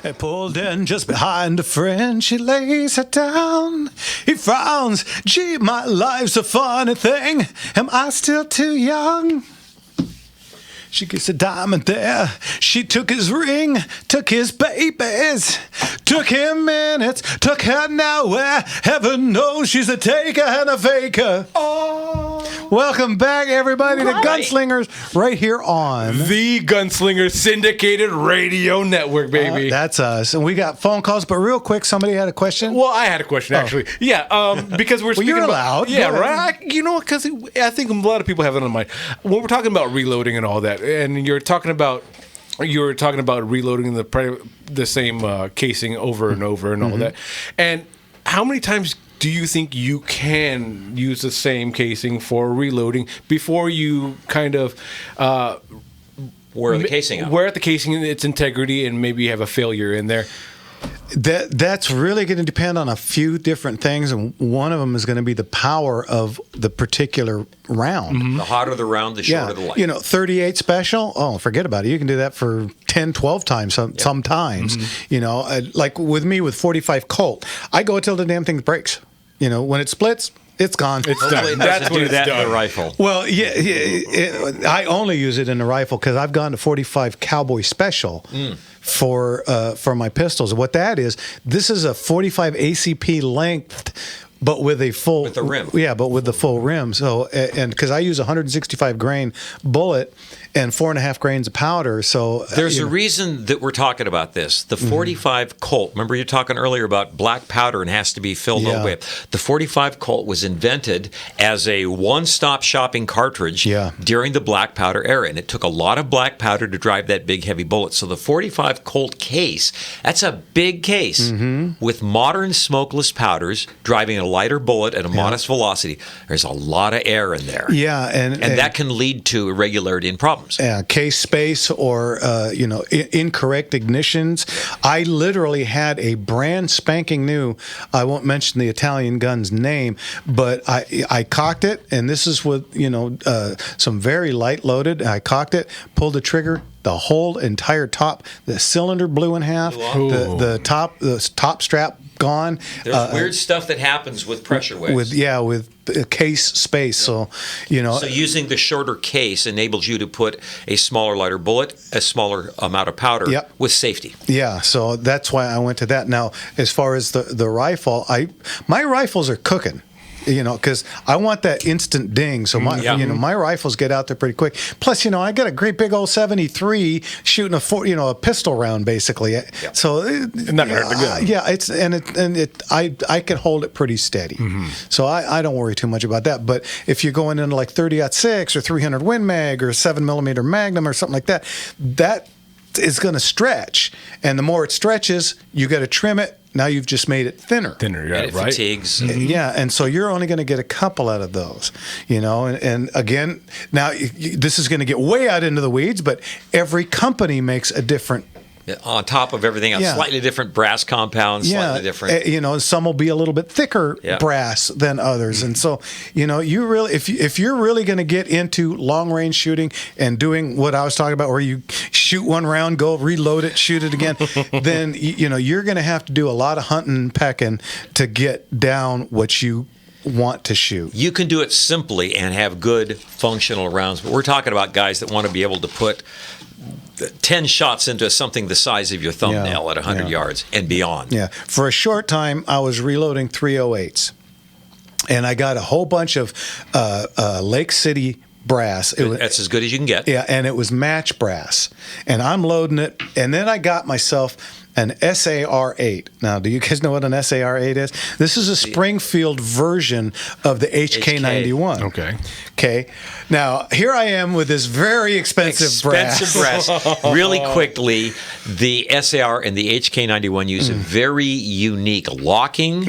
And pulled in just behind a friend, she lays her down. He frowns, gee, my life's a funny thing. Am I still too young? She gets a diamond there. She took his ring, took his babies, took him minutes, took her nowhere. Heaven knows she's a taker and a faker. Oh. Welcome back, everybody, to Gunslingers, right here on the Gunslinger Syndicated Radio Network, baby. That's us. And we got phone calls, but real quick, somebody had a question? Well, I had a question, actually. Yeah, because we're speaking you're about... allowed. Yeah, right? You know, because I think a lot of people have it on mind. When we're talking about reloading and all that, and you're talking about reloading the same casing over and over and all that. And how many times do you think you can use the same casing for reloading before you kind of wear the casing out? Wear out the casing and its integrity, and maybe you have a failure in there? That's really going to depend on a few different things, and one of them is going to be the power of the particular round. Mm-hmm. The hotter the round, the shorter the light. You know, 38 special, oh, forget about it. You can do that for 10, 12 times sometimes. Mm-hmm. You know, like with me with 45 Colt, I go until the damn thing breaks. You know, when it splits, it's gone. It's done. That's what it's done. In the rifle. Well, I only use it in the rifle because I've gone to 45 Cowboy Special for my pistols. What that is, this is a 45 ACP length, but with a full with the rim. Yeah, but with the full rim. So and because I use a 165 grain bullet and 4.5 grains of powder. So there's a reason that we're talking about this. The 45 Colt. Remember, you're talking earlier about black powder and has to be filled all the way up. The 45 Colt was invented as a one-stop shopping cartridge during the black powder era, and it took a lot of black powder to drive that big, heavy bullet. So the 45 Colt case, that's a big case with modern smokeless powders driving a lighter bullet at a modest velocity. There's a lot of air in there. Yeah, and that can lead to irregularity and problems. Yeah, case space or incorrect ignitions. I literally had a brand spanking new. I won't mention the Italian gun's name, but I cocked it, and this is with some very light loaded. I cocked it, pulled the trigger. The whole entire top, the cylinder blew in half. The top strap gone. There's weird stuff that happens with pressure waves. With case space. So, So using the shorter case enables you to put a smaller, lighter bullet, a smaller amount of powder with safety. Yeah. So that's why I went to that. Now, as far as the rifle, my rifles are cooking. Because I want that instant ding. So my rifles get out there pretty quick. Plus, I got a great big old 73 shooting a pistol round basically. Yep. So it's not gonna hurt the gun. Yeah, I can hold it pretty steady. Mm-hmm. So I don't worry too much about that. But if you're going into like 30-06 or 300 Win Mag or 7mm Magnum or something like that, that is going to stretch, and the more it stretches, you got to trim it. Now you've just made it thinner. And it fatigues. Yeah, and so you're only going to get a couple out of those, And again, now this is going to get way out into the weeds, but every company makes a different. On top of everything else, slightly different brass compounds, slightly different. Some will be a little bit thicker brass than others, and so you really, if you're really going to get into long range shooting and doing what I was talking about, where you shoot one round, go reload it, shoot it again, then you're going to have to do a lot of hunting and pecking to get down what you want to shoot. You can do it simply and have good functional rounds, but we're talking about guys that want to be able to put 10 shots into something the size of your thumbnail at 100 yards and beyond. Yeah. For a short time, I was reloading 308s, and I got a whole bunch of Lake City brass. That's as good as you can get. Yeah, and it was match brass. And I'm loading it, and then I got myself an SAR-8. Now, do you guys know what an SAR-8 is? This is a Springfield version of the HK91. Okay. Now, here I am with this very expensive brass. Really quickly, the SAR and the HK91 use a very unique locking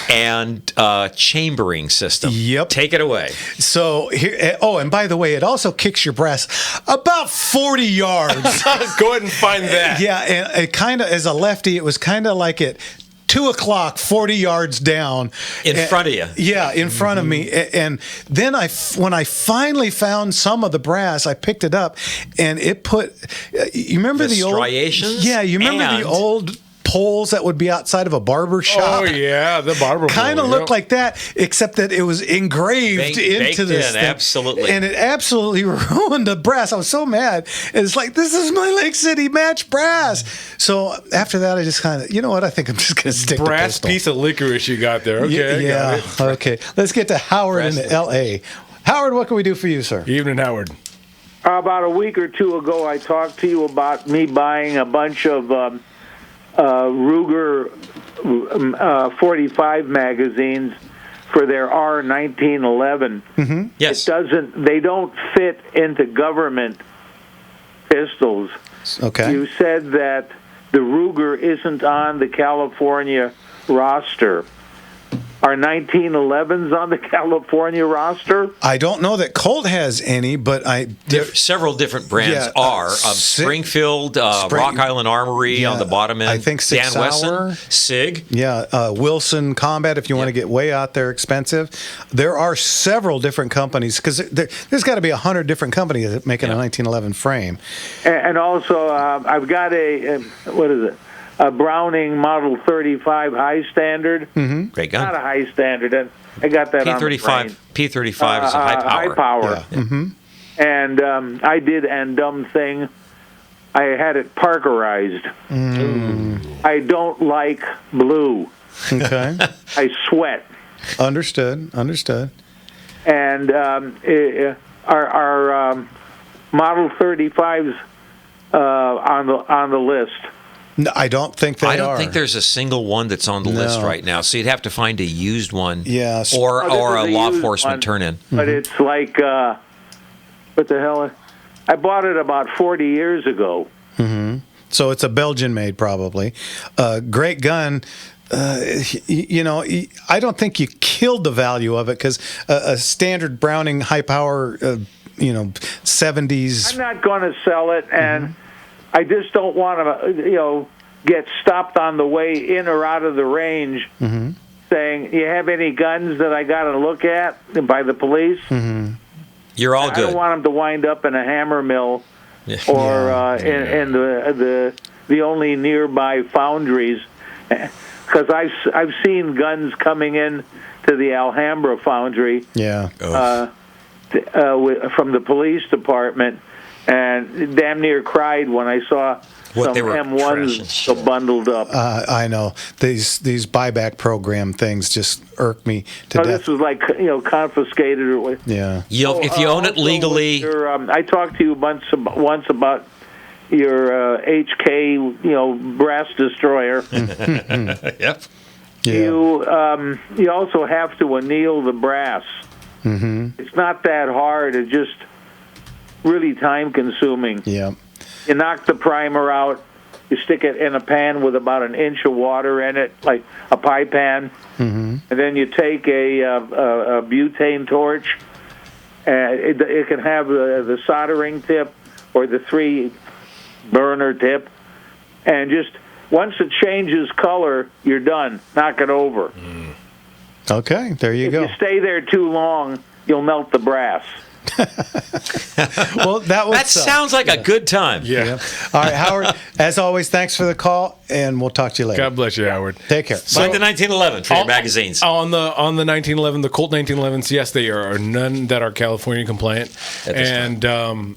and chambering system. Yep. Take it away. So here. Oh, and by the way, it also kicks your brass about 40 yards. Go ahead and find that. Yeah, and it kind of, as a lefty, it was kind of like it 2 o'clock, 40 yards down. In front of you. Yeah, in front of me. And then when I finally found some of the brass, I picked it up, and it put. You remember the old striations? Yeah, you remember the old poles that would be outside of a barber shop? Oh yeah, the barber kind of looked like that, except that it was engraved into this thing. Absolutely, and it absolutely ruined the brass. I was so mad. And it's like, this is my Lake City match brass. So after that, I just kind of, you know what? I think I'm just going to stick to brass pistol. piece of licorice you got there. Okay, yeah. Okay. Let's get to Howard in L.A. Howard, what can we do for you, sir? Evening, Howard. About a week or two ago, I talked to you about me buying a bunch of Ruger 45 magazines for their R1911. Mm-hmm. Yes. They don't fit into government pistols. Okay. You said that the Ruger isn't on the California roster. Are 1911s on the California roster? I don't know that Colt has any, but several different brands are. Springfield, Rock Island Armory on the bottom end. I think Dan Wesson, SIG. Yeah, Wilson Combat, if you want to get way out there expensive. There are several different companies, because there's got to be 100 different companies that make a 1911 frame. And also, I've got a Browning Model 35 high standard. Mm-hmm. Great gun. Not a high standard. And I got that on the brain. P35 is a high power. High power. Yeah. Mm-hmm. And I did an dumb thing. I had it parkerized. I don't like blue. Okay. I sweat. Understood. And our Model 35s on the list. No, I don't think they are. I don't think there's a single one that's on the list right now. So you'd have to find a used one, or a law enforcement turn-in. But it's like, what the hell? I bought it about 40 years ago. Mm-hmm. So it's a Belgian-made, probably. Great gun. I don't think you killed the value of it, because a standard Browning high-power, 70s. I'm not going to sell it, and I just don't want to, get stopped on the way in or out of the range saying, you have any guns that I got to look at by the police? Mm-hmm. You're all good. I don't want them to wind up in a hammer mill or in the only nearby foundries. Because I've seen guns coming in to the Alhambra foundry from the police department, and damn near cried when I saw some M1s so bundled up. I know these buyback program things just irk me to death. This was like confiscated or yeah. If you own it legally, I talked to you once about your HK brass destroyer. Yep. Yeah. You also have to anneal the brass. Mm-hmm. It's not that hard. It's just really time consuming. Yeah. You knock the primer out. You stick it in a pan with about an inch of water in it, like a pie pan. Mm-hmm. And then you take a butane torch. It can have the soldering tip or the 3-burner tip. And just once it changes color, you're done. Knock it over. Okay, there you go. If you stay there too long, you'll melt the brass. Well, that sounds like a good time. Yeah. All right, Howard, as always, thanks for the call, and we'll talk to you later. God bless you, Howard. Take care. So, the 1911 for your magazines. On the 1911, the Colt 1911s, yes, there are none that are California compliant. And that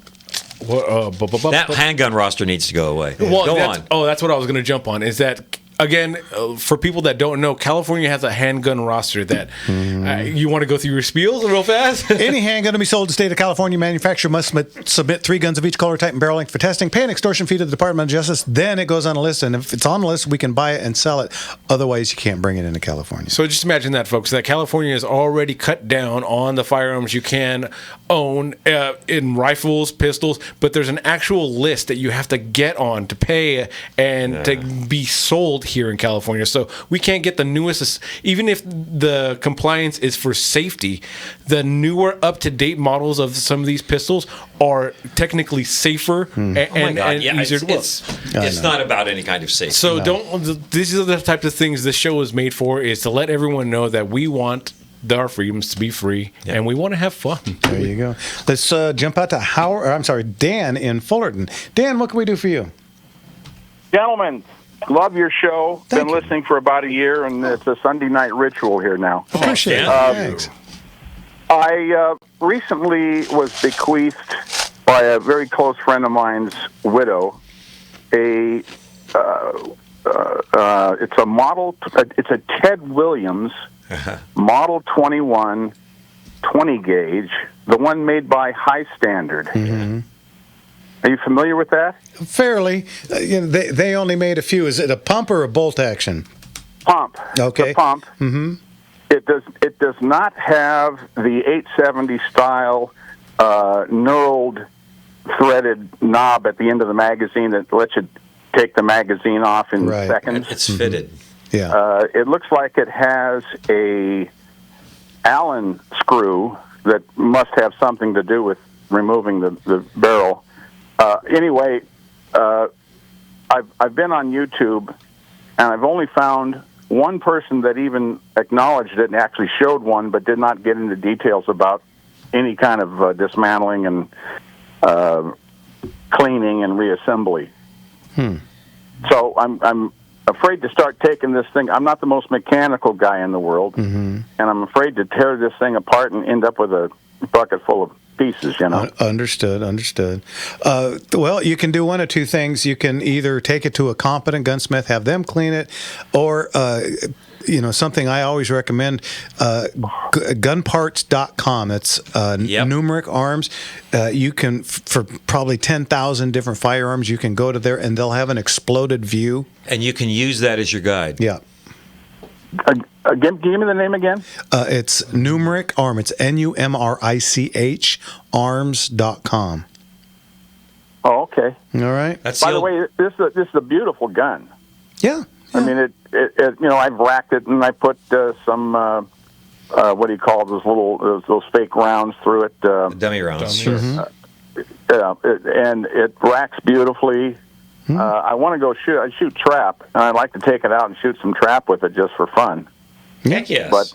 handgun roster needs to go away. Well, go on. Oh, that's what I was going to jump on. Is that, again, for people that don't know, California has a handgun roster that you want to go through your spiels real fast? Any handgun to be sold in the state of California, manufacturer must submit 3 guns of each color, type, and barrel length for testing, pay an extortion fee to the Department of Justice, then it goes on a list, and if it's on the list, we can buy it and sell it. Otherwise, you can't bring it into California. So just imagine that, folks, that California has already cut down on the firearms you can own in rifles, pistols, but there's an actual list that you have to get on to pay and to be sold here in California. So we can't get the newest, even if the compliance is for safety, the newer up-to-date models of some of these pistols are technically safer and easier to work. It's not about any kind of safety. So these are the types of things this show is made for, is to let everyone know that we want our freedoms to be free, and we want to have fun. There you go. Let's jump out to Dan in Fullerton. Dan, what can we do for you? Gentlemen, love your show. Thank Been you. listening for about a year, and it's a Sunday night ritual here now. Appreciate it. Thanks. I recently was bequeathed by a very close friend of mine's widow it's a model. It's a Ted Williams Model 21 20 gauge, the one made by High Standard. Mm-hmm. Are you familiar with that? Fairly. They only made a few. Is it a pump or a bolt action? Pump. Okay. The pump. Mm-hmm. It does not have the 870 style knurled threaded knob at the end of the magazine that lets you take the magazine off in seconds. It's fitted. Yeah. It looks like it has a Allen screw that must have something to do with removing the barrel. Anyway, I've been on YouTube, and I've only found one person that even acknowledged it and actually showed one, but did not get into details about any kind of dismantling and cleaning and reassembly. So I'm afraid to start taking this thing. I'm not the most mechanical guy in the world, and I'm afraid to tear this thing apart and end up with a bucket full of pieces, you know. Understood. Well, you can do one of two things. You can either take it to a competent gunsmith, have them clean it, or something I always recommend, gunparts.com. It's numeric arms. You can, for probably 10,000 different firearms, you can go to there and they'll have an exploded view. And you can use that as your guide. Yeah. Give me the name again. It's numeric arm. It's NUMRICH arms.com. Oh, okay. All right. By the way, this is a beautiful gun. Yeah. I mean, it I've racked it and I put some what do you call those fake rounds through it? Dummy rounds. Sure. And it racks beautifully. I want to go shoot. I shoot trap, and I'd like to take it out and shoot some trap with it just for fun. Heck yes. But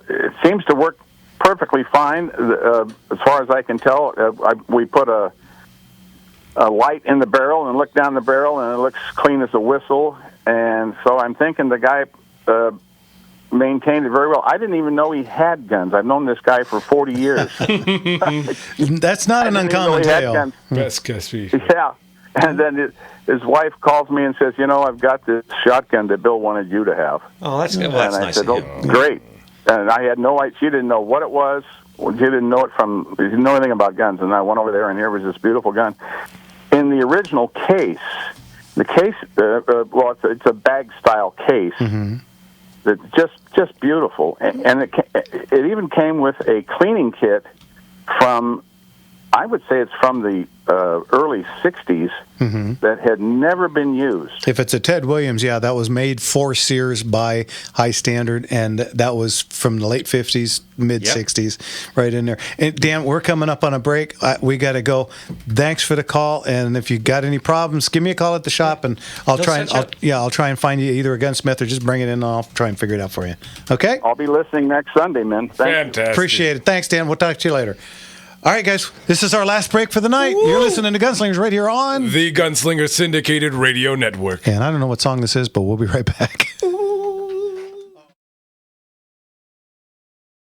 it seems to work perfectly fine, as far as I can tell. We put a light in the barrel and look down the barrel, and it looks clean as a whistle. And so I'm thinking the guy maintained it very well. I didn't even know he had guns. I've known this guy for 40 years. That's not an uncommon tale. Best guess me. Yeah. And then his wife calls me and says, I've got this shotgun that Bill wanted you to have. Oh, that's good. Well, and that's I nice said, of you. great. And I had no idea. She didn't know what it was. She didn't know she didn't know anything about guns. And I went over there, and here was this beautiful gun. In the original case, it's a bag-style case. That's just beautiful. And it even came with a cleaning kit from, I would say it's from the early 60s that had never been used. If it's a Ted Williams, that was made for Sears by High Standard, and that was from the late 50s, mid 60s, right in there. And Dan, we're coming up on a break. We got to go. Thanks for the call, and if you got any problems, give me a call at the shop, and I'll try and find you either a gunsmith or just bring it in, and I'll try and figure it out for you. Okay? I'll be listening next Sunday, man. Fantastic. Appreciate it. Thanks, Dan. We'll talk to you later. All right, guys, this is our last break for the night. Woo! You're listening to Gunslingers right here on the Gunslinger Syndicated Radio Network. And I don't know what song this is, but we'll be right back.